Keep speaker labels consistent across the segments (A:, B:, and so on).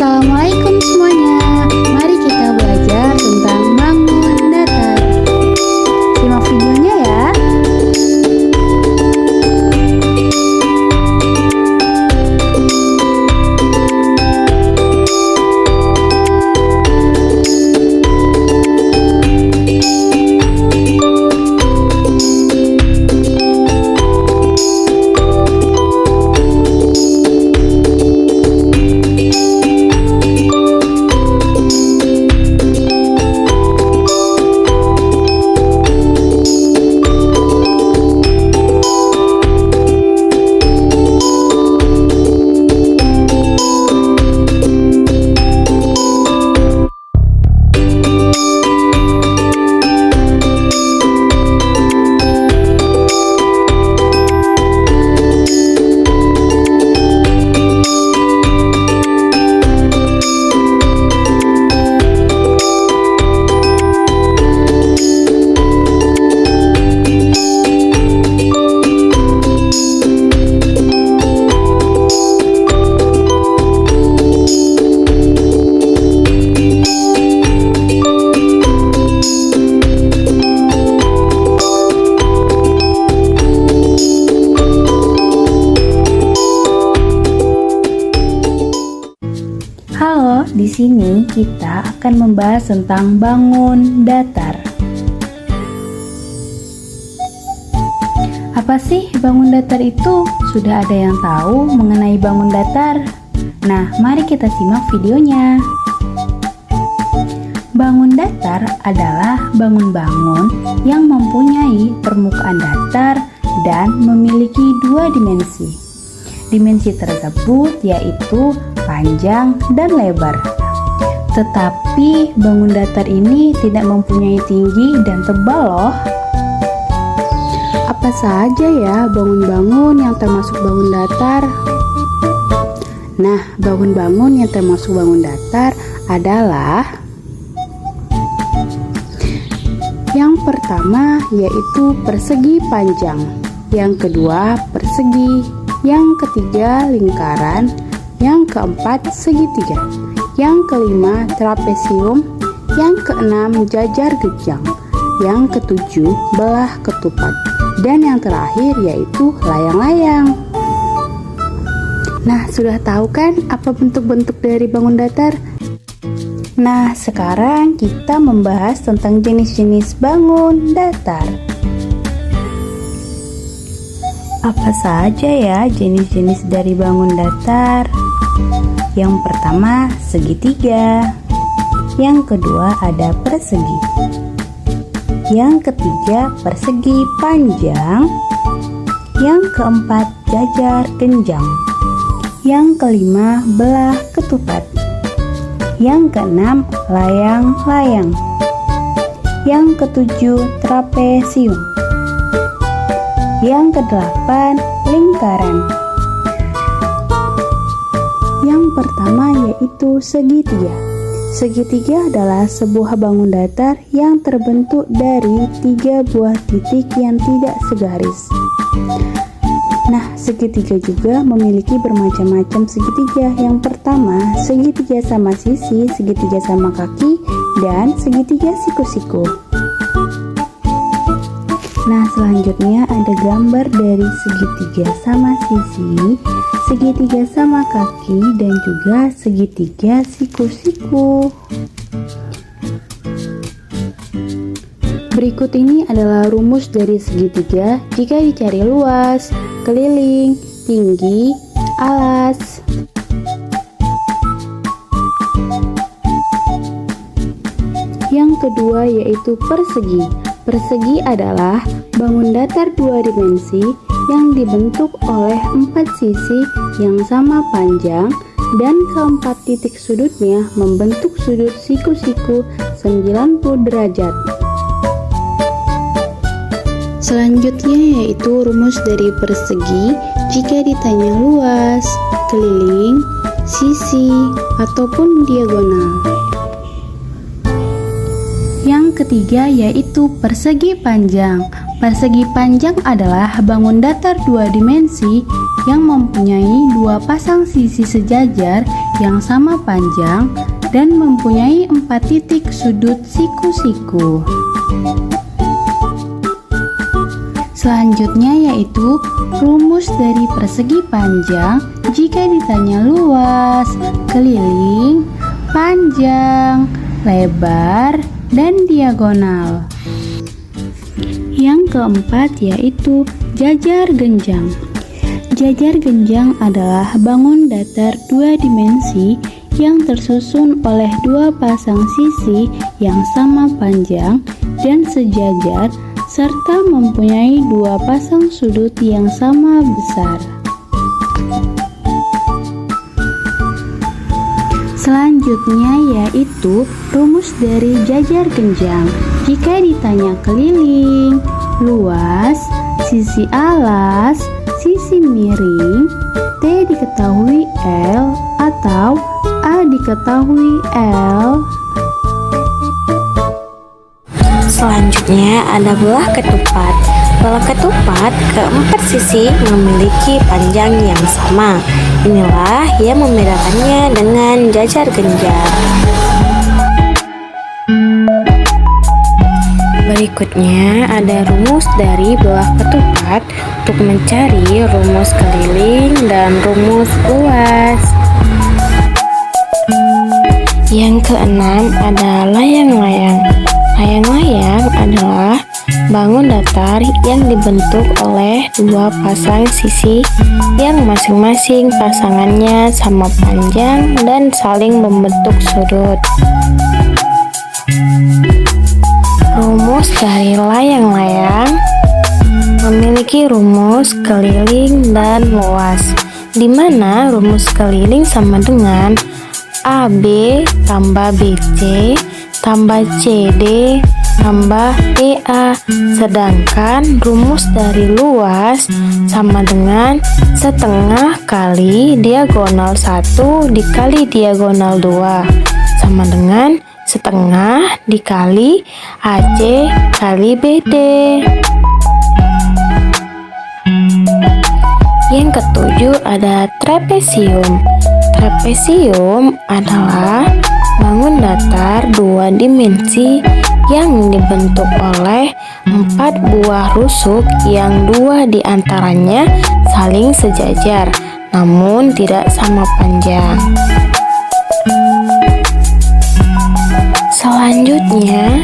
A: Assalamualaikum semuanya. Mari kita belajar tentang bangun datar. Simak videonya ya. Halo, di sini kita akan membahas tentang bangun datar. Apa sih bangun datar itu? Sudah ada yang tahu mengenai bangun datar? Nah, mari kita simak videonya. Bangun datar adalah bangun-bangun yang mempunyai permukaan datar dan memiliki dua dimensi. Dimensi tersebut yaitu panjang dan lebar. Tetapi bangun datar ini tidak mempunyai tinggi dan tebal loh. Apa saja ya bangun-bangun yang termasuk bangun datar? Nah, bangun-bangun yang termasuk bangun datar adalah yang pertama yaitu persegi panjang, yang kedua persegi, yang ketiga lingkaran, yang keempat segitiga, yang kelima trapesium, yang keenam jajar gejang, yang ketujuh belah ketupat, dan yang terakhir yaitu layang-layang. Nah, sudah tahu kan apa bentuk-bentuk dari bangun datar? Nah, sekarang kita membahas tentang jenis-jenis bangun datar. Apa saja ya jenis-jenis dari bangun datar? Yang pertama segitiga, yang kedua ada persegi, yang ketiga persegi panjang, yang keempat jajar genjang, yang kelima belah ketupat, yang keenam layang-layang, yang ketujuh trapesium, yang kedelapan lingkaran. Yang pertama yaitu segitiga. Segitiga adalah sebuah bangun datar yang terbentuk dari 3 buah titik yang tidak segaris. Nah, segitiga juga memiliki bermacam-macam segitiga. Yang pertama, segitiga sama sisi, segitiga sama kaki, dan segitiga siku-siku. Nah, selanjutnya ada gambar dari segitiga sama sisi, segitiga sama kaki, dan juga segitiga siku-siku. Berikut ini adalah rumus dari segitiga jika dicari luas, keliling, tinggi, alas. Yang kedua yaitu persegi. Persegi adalah bangun datar 2 dimensi yang dibentuk oleh 4 sisi yang sama panjang dan keempat titik sudutnya membentuk sudut siku-siku 90 derajat. Selanjutnya yaitu rumus dari persegi jika ditanya luas, keliling, sisi, ataupun diagonal. Yang ketiga yaitu persegi panjang. Persegi panjang adalah bangun datar 2 dimensi yang mempunyai 2 pasang sisi sejajar yang sama panjang dan mempunyai 4 titik sudut siku-siku. Selanjutnya yaitu rumus dari persegi panjang jika ditanya luas, keliling, panjang, lebar, dan diagonal. Yang keempat yaitu jajar genjang. Jajar genjang adalah bangun datar 2 dimensi yang tersusun oleh 2 pasang sisi yang sama panjang dan sejajar serta mempunyai 2 pasang sudut yang sama besar. Selanjutnya yaitu rumus dari jajar genjang. Jika ditanya keliling, luas, sisi alas, sisi miring, T diketahui L atau A diketahui L.
B: Selanjutnya ada belah ketupat. Belah ketupat keempat sisi memiliki panjang yang sama. Inilah yang membedakannya dengan jajar genjang. Berikutnya ada rumus dari belah ketupat untuk mencari rumus keliling dan rumus luas. Yang keenam ada layang-layang. Layang-layang adalah bangun datar yang dibentuk oleh 2 pasang sisi yang masing-masing pasangannya sama panjang dan saling membentuk sudut. Rumus dari layang-layang memiliki rumus keliling dan luas, di mana rumus keliling sama dengan AB tambah BC tambah CD tambah EA, sedangkan rumus dari luas sama dengan setengah kali diagonal 1 dikali diagonal 2 sama dengan setengah dikali AC kali BD. Yang ketujuh ada trapesium. Trapesium adalah bangun datar 2 dimensi yang dibentuk oleh 4 buah rusuk yang 2 diantaranya saling sejajar namun tidak sama panjang. Selanjutnya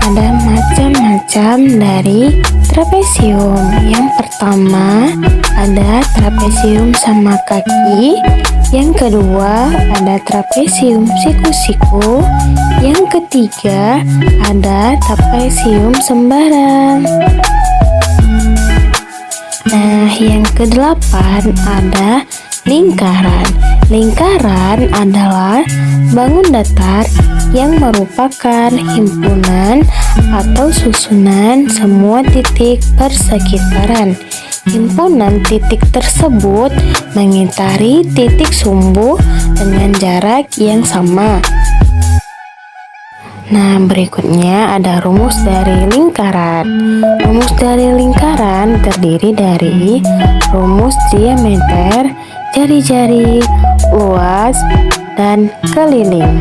B: ada macam-macam dari trapesium. Yang pertama ada trapesium sama kaki. Yang kedua ada trapesium siku-siku. Yang ketiga ada trapesium sembarang. Nah, yang kedelapan ada lingkaran. Lingkaran adalah bangun datar yang merupakan himpunan atau susunan semua titik persekitaran. Himpunan titik tersebut mengitari titik sumbu dengan jarak yang sama. Nah, berikutnya ada rumus dari lingkaran. Rumus dari lingkaran terdiri dari rumus diameter, jari-jari, luas, dan keliling.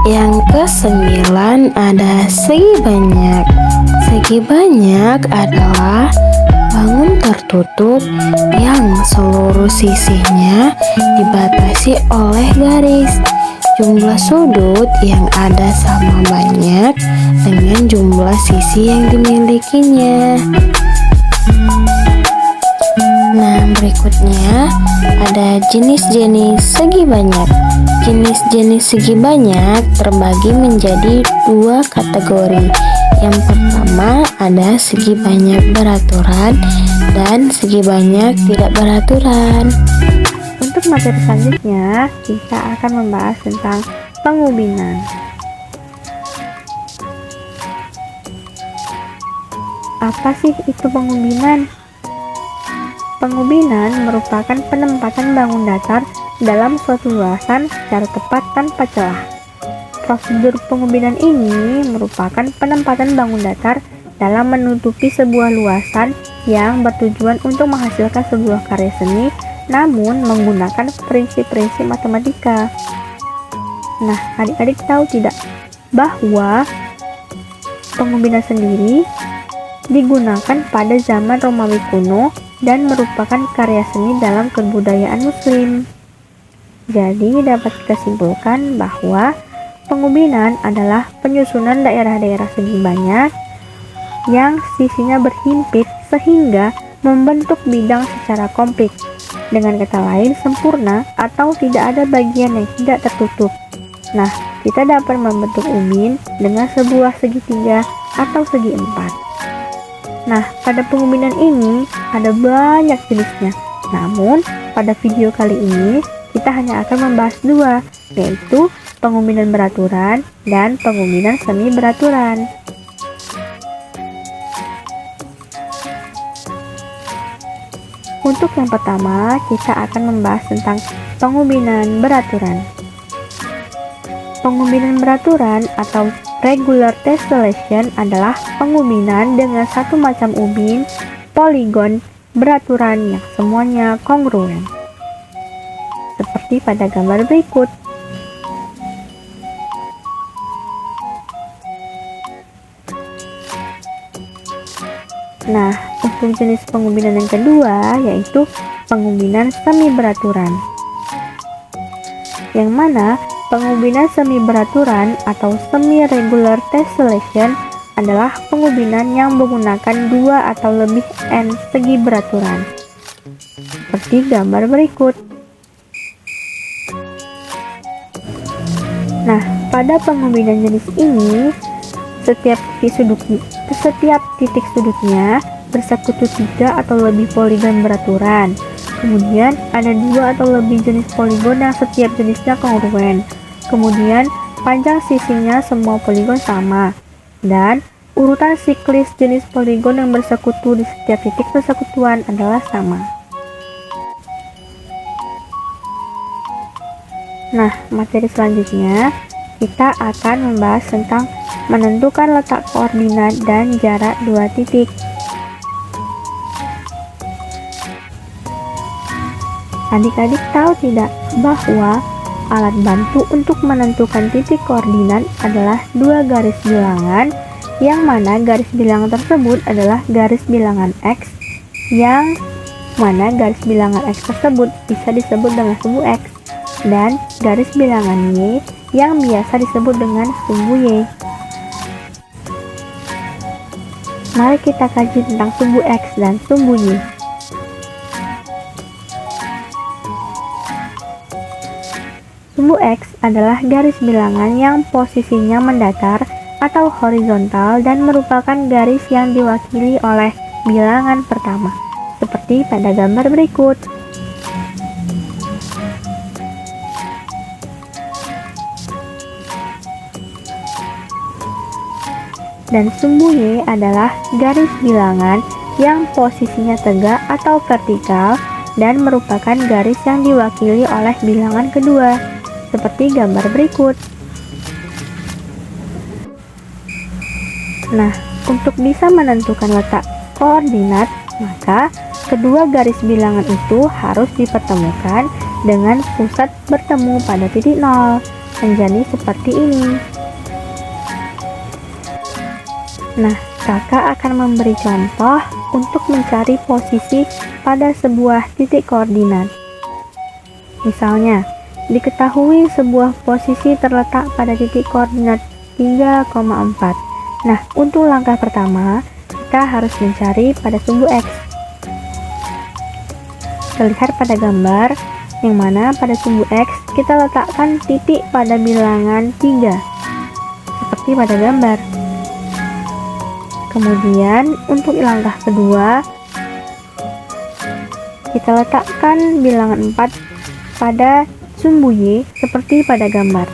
B: Yang kesembilan ada segi banyak. Segi banyak adalah bangun tertutup yang seluruh sisinya dibatasi oleh garis. Jumlah sudut yang ada sama banyak dengan jumlah sisi yang dimilikinya. Nah, berikutnya ada jenis-jenis segi banyak. Jenis-jenis segi banyak terbagi menjadi 2 kategori. Yang pertama ada segi banyak beraturan dan segi banyak tidak beraturan.
C: Untuk materi selanjutnya, kita akan membahas tentang pengubinan. Apa sih itu pengubinan? Pengubinan merupakan penempatan bangun datar dalam suatu luasan secara tepat tanpa celah. Prosedur pengubinan ini merupakan penempatan bangun datar dalam menutupi sebuah luasan yang bertujuan untuk menghasilkan sebuah karya seni namun menggunakan prinsip-prinsip matematika. Nah, adik-adik tahu tidak bahwa pengubinan sendiri digunakan pada zaman Romawi kuno dan merupakan karya seni dalam kebudayaan Muslim. Jadi dapat kita simpulkan bahwa pengubinan adalah penyusunan daerah-daerah segi banyak yang sisinya berhimpit sehingga membentuk bidang secara komplit. Dengan kata lain, sempurna atau tidak ada bagian yang tidak tertutup. Nah, kita dapat membentuk ubin dengan sebuah segitiga atau segi empat. Nah, pada pengubinan ini ada banyak jenisnya. Namun, pada video kali ini kita hanya akan membahas dua, yaitu pengubinan beraturan dan pengubinan semi beraturan. Untuk yang pertama, kita akan membahas tentang pengubinan beraturan. Pengubinan beraturan atau regular tessellation adalah pengubinan dengan satu macam ubin poligon beraturan yang semuanya kongruen. Seperti pada gambar berikut. Nah, untuk jenis pengubinan yang kedua yaitu pengubinan semi beraturan. Yang mana pengubinan semi beraturan atau semi regular tessellation adalah pengubinan yang menggunakan dua atau lebih N segi beraturan. Seperti gambar berikut. Nah, pada pengubinan jenis ini setiap titik sudutnya bersekutu 3 atau lebih poligon beraturan. Kemudian ada 2 atau lebih jenis poligon yang setiap jenisnya kongruen. Kemudian panjang sisinya semua poligon sama. Dan urutan siklis jenis poligon yang bersekutu di setiap titik persekutuan adalah sama. Nah, materi selanjutnya kita akan membahas tentang menentukan letak koordinat dan jarak dua titik. Adik-adik tahu tidak bahwa alat bantu untuk menentukan titik koordinat adalah dua garis bilangan, yang mana garis bilangan tersebut adalah garis bilangan X, yang mana garis bilangan X tersebut bisa disebut dengan sumbu X, dan garis bilangan Y yang biasa disebut dengan sumbu Y. Mari kita kaji tentang sumbu X dan sumbu Y. Sumbu X adalah garis bilangan yang posisinya mendatar atau horizontal dan merupakan garis yang diwakili oleh bilangan pertama, seperti pada gambar berikut. Dan sumbu Y adalah garis bilangan yang posisinya tegak atau vertikal dan merupakan garis yang diwakili oleh bilangan kedua, seperti gambar berikut. Nah, untuk bisa menentukan letak koordinat, maka kedua garis bilangan itu harus dipertemukan dengan pusat bertemu pada titik 0, menjadi seperti ini. Nah, kakak akan memberi contoh untuk mencari posisi pada sebuah titik koordinat. Misalnya, diketahui sebuah posisi terletak pada titik koordinat 3,4. Nah, untuk langkah pertama, kita harus mencari pada sumbu X. Terlihat pada gambar, yang mana pada sumbu X kita letakkan titik pada bilangan 3, seperti pada gambar. Kemudian untuk langkah kedua, kita letakkan bilangan 4 pada sumbu Y seperti pada gambar.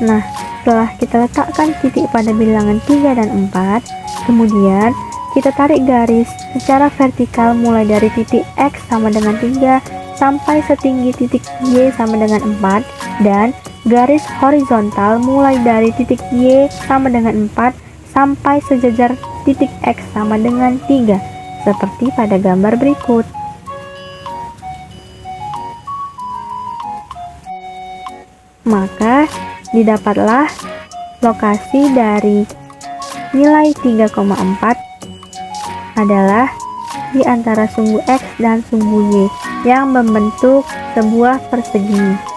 C: Nah, setelah kita letakkan titik pada bilangan 3 dan 4, kemudian kita tarik garis secara vertikal mulai dari titik X sama dengan 3 sampai setinggi titik Y sama dengan 4, dan garis horizontal mulai dari titik Y sama dengan 4 sampai sejajar titik X sama dengan 3, seperti pada gambar berikut. maka didapatlah lokasi dari nilai 3,4 adalah di antara sumbu X dan sumbu Y yang membentuk sebuah persegi.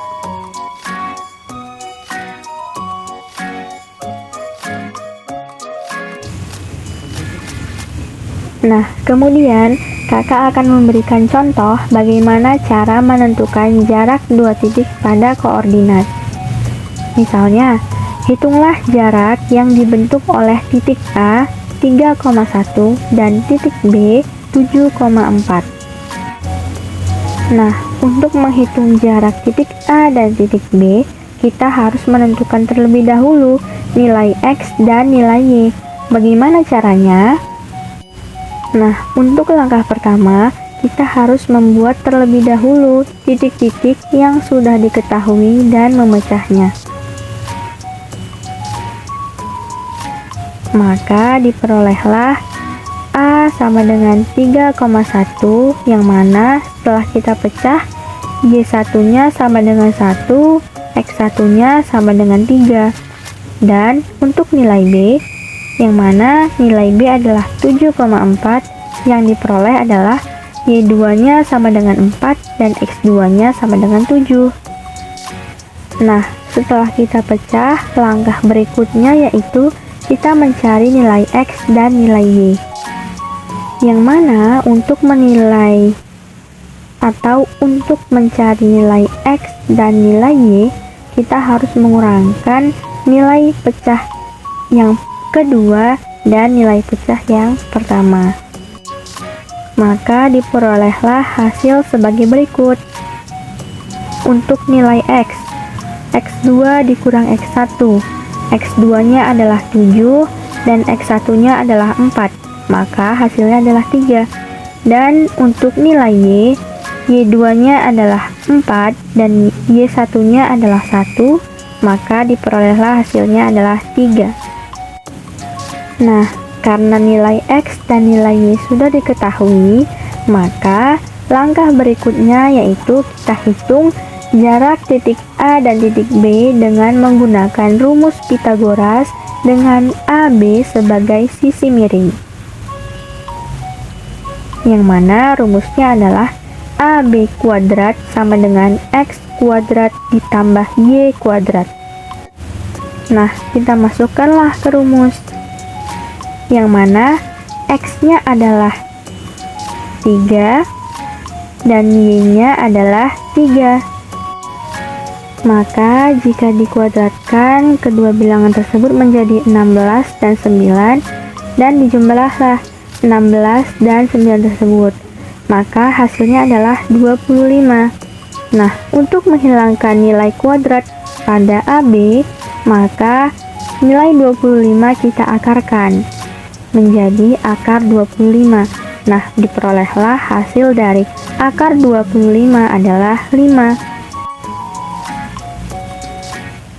C: Nah, kemudian kakak akan memberikan contoh bagaimana cara menentukan jarak dua titik pada koordinat. Misalnya, hitunglah jarak yang dibentuk oleh titik A 3,1 dan titik B 7,4. Nah, untuk menghitung jarak titik A dan titik B, kita harus menentukan terlebih dahulu nilai X dan nilai Y. Bagaimana caranya? Nah, untuk langkah pertama, kita harus membuat terlebih dahulu titik-titik yang sudah diketahui dan memecahnya. Maka diperolehlah A sama dengan 3,1 yang mana setelah kita pecah Y1-nya sama dengan 1, X1-nya sama dengan 3. Dan untuk nilai B, yang mana nilai B adalah 7,4, yang diperoleh adalah Y2-nya sama dengan 4 dan X2-nya sama dengan 7. Nah, setelah kita pecah, langkah berikutnya yaitu kita mencari nilai X dan nilai Y. Yang mana untuk menilai atau untuk mencari nilai X dan nilai Y, kita harus mengurangkan nilai pecah yang kedua dan nilai pecah yang pertama. Maka diperolehlah hasil sebagai berikut. Untuk nilai X, X2 dikurang X1, X2-nya adalah 7 dan X1-nya adalah 4, maka hasilnya adalah 3. Dan untuk nilai Y, Y2-nya adalah 4 dan Y1-nya adalah 1, maka diperolehlah hasilnya adalah 3. Nah, karena nilai X dan nilai Y sudah diketahui, maka langkah berikutnya yaitu kita hitung jarak titik A dan titik B dengan menggunakan rumus Pythagoras dengan AB sebagai sisi miring. Yang mana rumusnya adalah AB kuadrat sama dengan X kuadrat ditambah Y kuadrat. Nah, kita masukkanlah ke rumus. Yang mana X-nya adalah 3 dan Y-nya adalah 3. Maka jika dikuadratkan, kedua bilangan tersebut menjadi 16 dan 9 dan dijumlahlah 16 dan 9 tersebut. Maka hasilnya adalah 25. Nah, untuk menghilangkan nilai kuadrat pada AB, maka nilai 25 kita akarkan menjadi akar 25. Nah, diperolehlah hasil dari akar 25 adalah 5.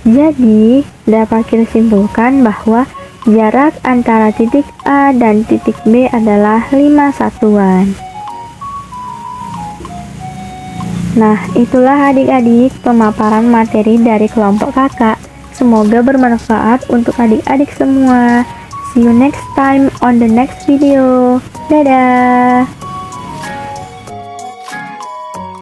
C: Jadi, dapat kita simpulkan bahwa jarak antara titik A dan titik B adalah 5 satuan. Nah, itulah adik-adik pemaparan materi dari kelompok kakak. Semoga bermanfaat untuk adik-adik semua. See you next time on the next video. Dadah!